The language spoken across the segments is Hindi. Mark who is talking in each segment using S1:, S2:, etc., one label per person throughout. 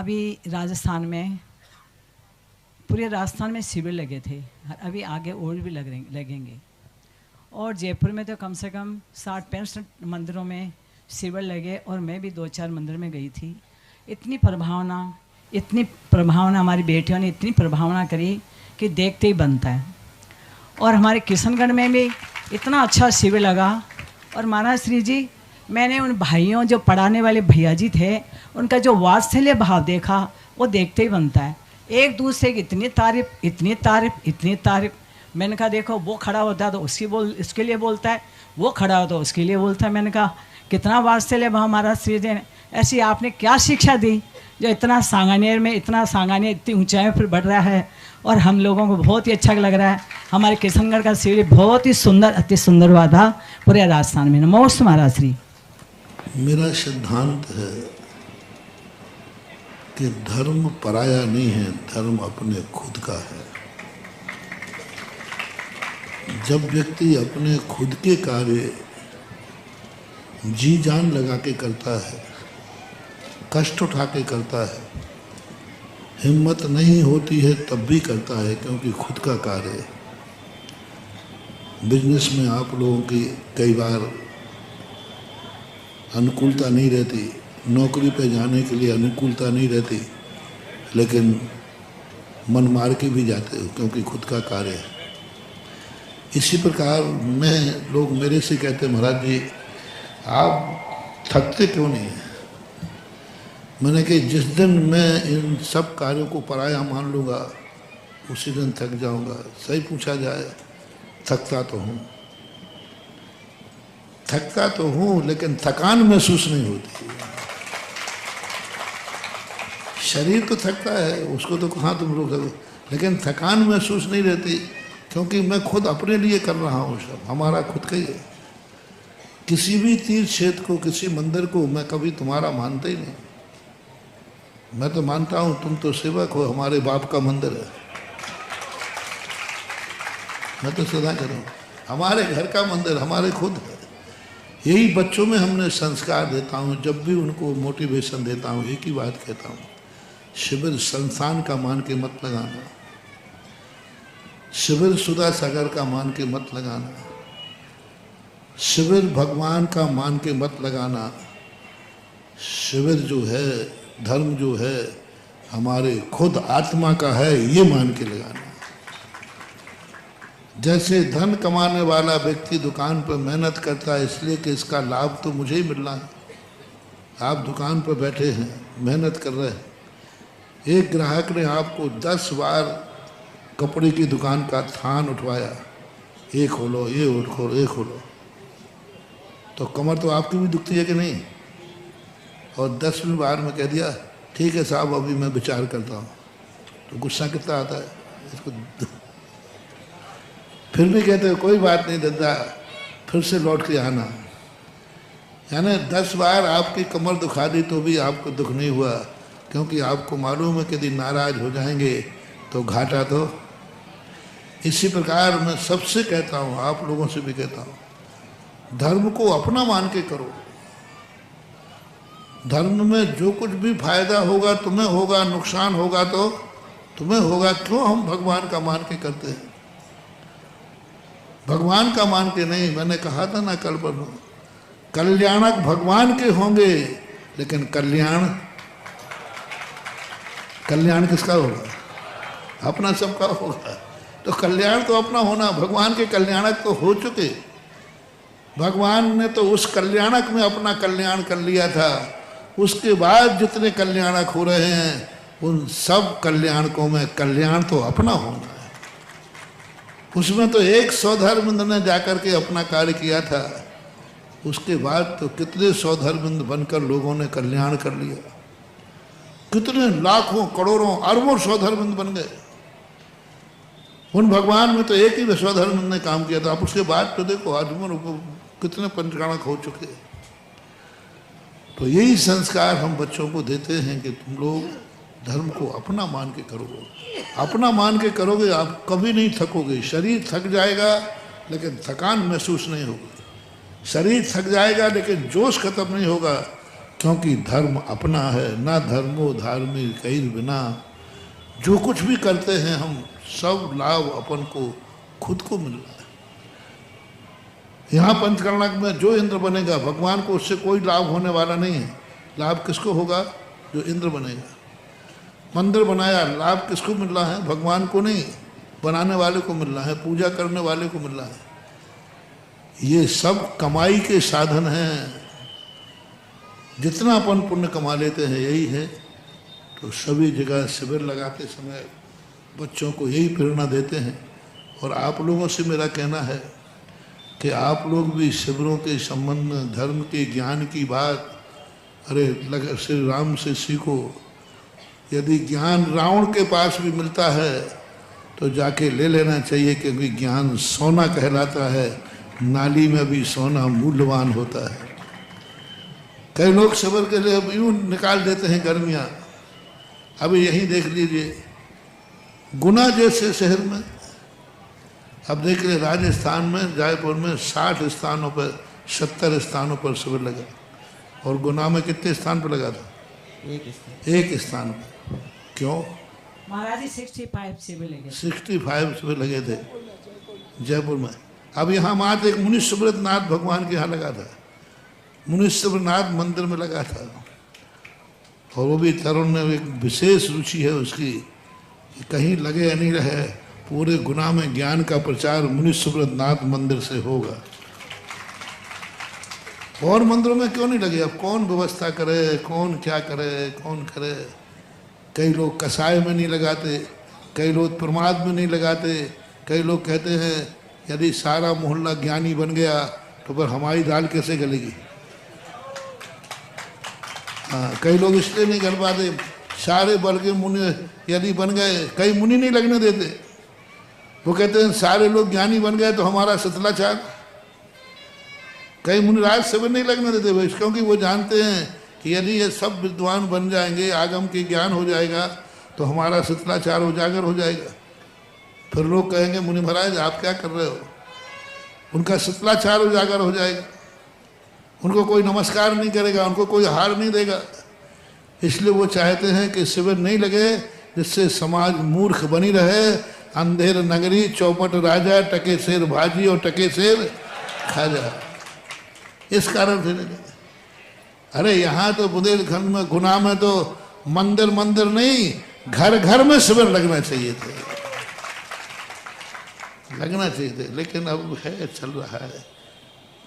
S1: अभी राजस्थान में, पूरे राजस्थान में शिविर लगे थे, अभी आगे और भी लगेंगे। और जयपुर में तो कम से कम 60-65 मंदिरों में शिविर लगे और मैं भी 2-4 मंदिर में गई थी। इतनी प्रभावना हमारी बेटियों ने इतनी प्रभावना करी कि देखते ही बनता है। और हमारे किशनगढ़ में भी इतना अच्छा शिविर लगा। और महाराज श्री जी, मैंने उन भाइयों, जो पढ़ाने वाले भैया जी थे, उनका जो वात्सल्य भाव देखा, वो देखते ही बनता है। एक दूसरे की इतनी तारीफ। मैंने कहा देखो, वो खड़ा होता है तो उसके लिए बोलता है, वो खड़ा होता है उसके लिए बोलता है। मैंने कहा कितना वात्सल्य भाव महाराज श्री जी ने, ऐसी आपने क्या शिक्षा दी जो इतना सांगानेर इतनी ऊंचाई पर बढ़ रहा है। और हम लोगों को बहुत ही अच्छा लग रहा है। हमारे किशनगढ़ का शिविर बहुत ही सुंदर, अति सुंदर हुआ था पूरे राजस्थान में। नमोस्त महाराज श्री।
S2: मेरा सिद्धांत है कि धर्म पराया नहीं है, धर्म अपने खुद का है। जब व्यक्ति अपने खुद के कार्य जी जान लगा के करता है, कष्ट उठा के करता है, हिम्मत नहीं होती है तब भी करता है, क्योंकि खुद का कार्य है। बिजनेस में आप लोगों की कई बार अनुकूलता नहीं रहती, नौकरी पे जाने के लिए अनुकूलता नहीं रहती, लेकिन मन मार के भी जाते हो क्योंकि खुद का कार्य है। इसी प्रकार लोग मेरे से कहते महाराज जी आप थकते क्यों नहीं हैं? मैंने कहा जिस दिन मैं इन सब कार्यों को पराया मान लूँगा उसी दिन थक जाऊँगा। सही पूछा जाए, थकता तो हूँ लेकिन थकान महसूस नहीं होती। शरीर तो थकता है, उसको तो कहाँ तुम रोक सको, लेकिन थकान महसूस नहीं रहती, क्योंकि मैं खुद अपने लिए कर रहा हूँ। सब हमारा खुद का ही है। किसी भी तीर्थ क्षेत्र को, किसी मंदिर को मैं कभी तुम्हारा मानता ही नहीं। मैं तो मानता हूँ तुम तो सेवक हो, हमारे बाप का मंदिर है। मैं तो सदा करूँ हमारे घर का मंदिर हमारे खुद है। यही बच्चों में हमने संस्कार देता हूँ। जब भी उनको मोटिवेशन देता हूँ एक ही बात कहता हूँ, शिविर संस्थान का मान के मत लगाना, शिविर सुधा सागर का मान के मत लगाना, शिविर भगवान का मान के मत लगाना। शिविर जो है, धर्म जो है, हमारे खुद आत्मा का है, ये मान के लगाना। जैसे धन कमाने वाला व्यक्ति दुकान पर मेहनत करता है इसलिए कि इसका लाभ तो मुझे ही मिलना है। आप दुकान पर बैठे हैं, मेहनत कर रहे हैं, एक ग्राहक ने आपको 10 बार कपड़े की दुकान का थान उठवाया, ये खोलो, ये खोलो, ये खोलो, तो कमर तो आपकी भी दुखती है कि नहीं? और 10वीं बार में कह दिया ठीक है साहब अभी मैं विचार करता हूँ, तो गुस्सा कितना आता है इसको। फिर भी कहते हो कोई बात नहीं दादा, फिर से लौट के आना। यानी 10 बार आपकी कमर दुखा दी तो भी आपको दुख नहीं हुआ, क्योंकि आपको मालूम है कि यदि नाराज हो जाएंगे तो घाटा तो। इसी प्रकार मैं सबसे कहता हूँ, आप लोगों से भी कहता हूँ, धर्म को अपना मान के करो। धर्म में जो कुछ भी फायदा होगा तुम्हें होगा, नुकसान होगा तो तुम्हें होगा। क्यों हम भगवान का मान के करते हैं? भगवान का मान के नहीं। मैंने कहा था ना कल पर, कल्याणक भगवान के होंगे, लेकिन कल्याण किसका होगा? अपना सबका होगा। तो कल्याण तो अपना होना, भगवान के कल्याणक तो हो चुके। भगवान ने तो उस कल्याणक में अपना कल्याण कर लिया था। उसके बाद जितने कल्याणक हो रहे हैं उन सब कल्याणकों में कल्याण तो अपना होना है। उसमें तो एक सौधर्मिंद ने जाकर के अपना कार्य किया था, उसके बाद तो कितने सौधर्मिंद बनकर लोगों ने कल्याण कर लिया। कितने लाखों करोड़ों अरबों सौधर्मिंद बन गए। उन भगवान में तो एक ही सौधर्मिंद ने काम किया था। अब उसके बाद तो देखो आजमन कितने पंचकाणक हो चुके। तो यही संस्कार हम बच्चों को देते हैं कि तुम लोग धर्म को अपना मान के करोगे। अपना मान के करोगे आप कभी नहीं थकोगे। शरीर थक जाएगा लेकिन थकान महसूस नहीं होगी। शरीर थक जाएगा लेकिन जोश खत्म नहीं होगा। क्योंकि धर्म अपना है, ना धर्मो धार्मिक कई बिना। जो कुछ भी करते हैं हम, सब लाभ अपन को खुद को मिल रहा है। यहाँ पंचकर्णक में जो इंद्र बनेगा, भगवान को उससे कोई लाभ होने वाला नहीं है। लाभ किसको होगा? जो इंद्र बनेगा। मंदिर बनाया, लाभ किसको मिल रहा है? भगवान को नहीं, बनाने वाले को मिल रहा है, पूजा करने वाले को मिल रहा है। ये सब कमाई के साधन हैं। जितना अपन पुण्य कमा लेते हैं यही है। तो सभी जगह शिविर लगाते समय बच्चों को यही प्रेरणा देते हैं। और आप लोगों से मेरा कहना है कि आप लोग भी शिविरों के संबंध में धर्म के ज्ञान की बात, अरे श्री राम से सीखो। यदि ज्ञान रावण के पास भी मिलता है तो जाके ले लेना चाहिए, क्योंकि ज्ञान सोना कहलाता है। नाली में भी सोना मूल्यवान होता है। कई लोग शिविर के लिए यूँ निकाल देते हैं गर्मियाँ। अभी यहीं देख लीजिए, गुना जैसे शहर में, अब देख लीजिए राजस्थान में, जयपुर में 60 स्थानों पर, 70 स्थानों पर शिविर लगा। और गुना में कितने स्थान पर लगा था? एक स्थान पर। क्यों?
S1: महाराज जी 65 शिविर लगे।
S2: 65 शिविर लगे थे जयपुर में। अब यहाँ मात्र एक मुनीश्वरनाथ भगवान के यहाँ लगा था, मुनीश्वरनाथ मंदिर में लगा था। और वो भी तरुण ने एक विशेष रुचि है उसकी कि कहीं लगे या नहीं रहे, पूरे गुना में ज्ञान का प्रचार मुनीश्वरनाथ मंदिर से होगा। और मंदिरों में क्यों नहीं लगे? अब कौन व्यवस्था करे, कौन क्या करे, कौन करे? कई लोग कसाय में नहीं लगाते, कई लोग प्रमाद में नहीं लगाते। कई लोग कहते हैं यदि सारा मोहल्ला ज्ञानी बन गया तो फिर हमारी दाल कैसे गलेगी? हाँ, कई लोग इसलिए नहीं कर पाते, सारे वर्ग के मुनि यदि बन गए, कई मुनि नहीं लगने देते। वो कहते हैं सारे लोग ज्ञानी बन गए तो हमारा शिथिलाचार। कई मुनिराज शिविर नहीं लगने देते भाई, क्योंकि वो जानते हैं कि यदि ये सब विद्वान बन जाएंगे, आगम के ज्ञान हो जाएगा तो हमारा शिथिलाचार उजागर हो जाएगा। फिर लोग कहेंगे मुनि महाराज आप क्या कर रहे हो? उनका शिथिलाचार उजागर हो जाएगा, उनको कोई नमस्कार नहीं करेगा, उनको कोई हार नहीं देगा। इसलिए वो चाहते हैं कि शिविर नहीं लगे, जिससे समाज मूर्ख बनी रहे। अंधेर नगरी चौपट राजा, टके शेर भाजी और टके शेर खाजा। इस कारण से नहीं लगे। अरे यहाँ तो बुंदेलखंड में, गुना में तो मंदिर मंदिर नहीं, घर घर में शिविर लगना चाहिए थे, लगना चाहिए थे। लेकिन अब है, चल रहा है,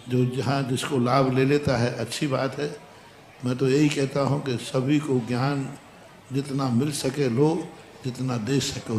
S2: जो जहाँ जिसको लाभ ले लेता है, अच्छी बात है। मैं तो यही कहता हूँ कि सभी को ज्ञान जितना मिल सके लो, जितना दे सके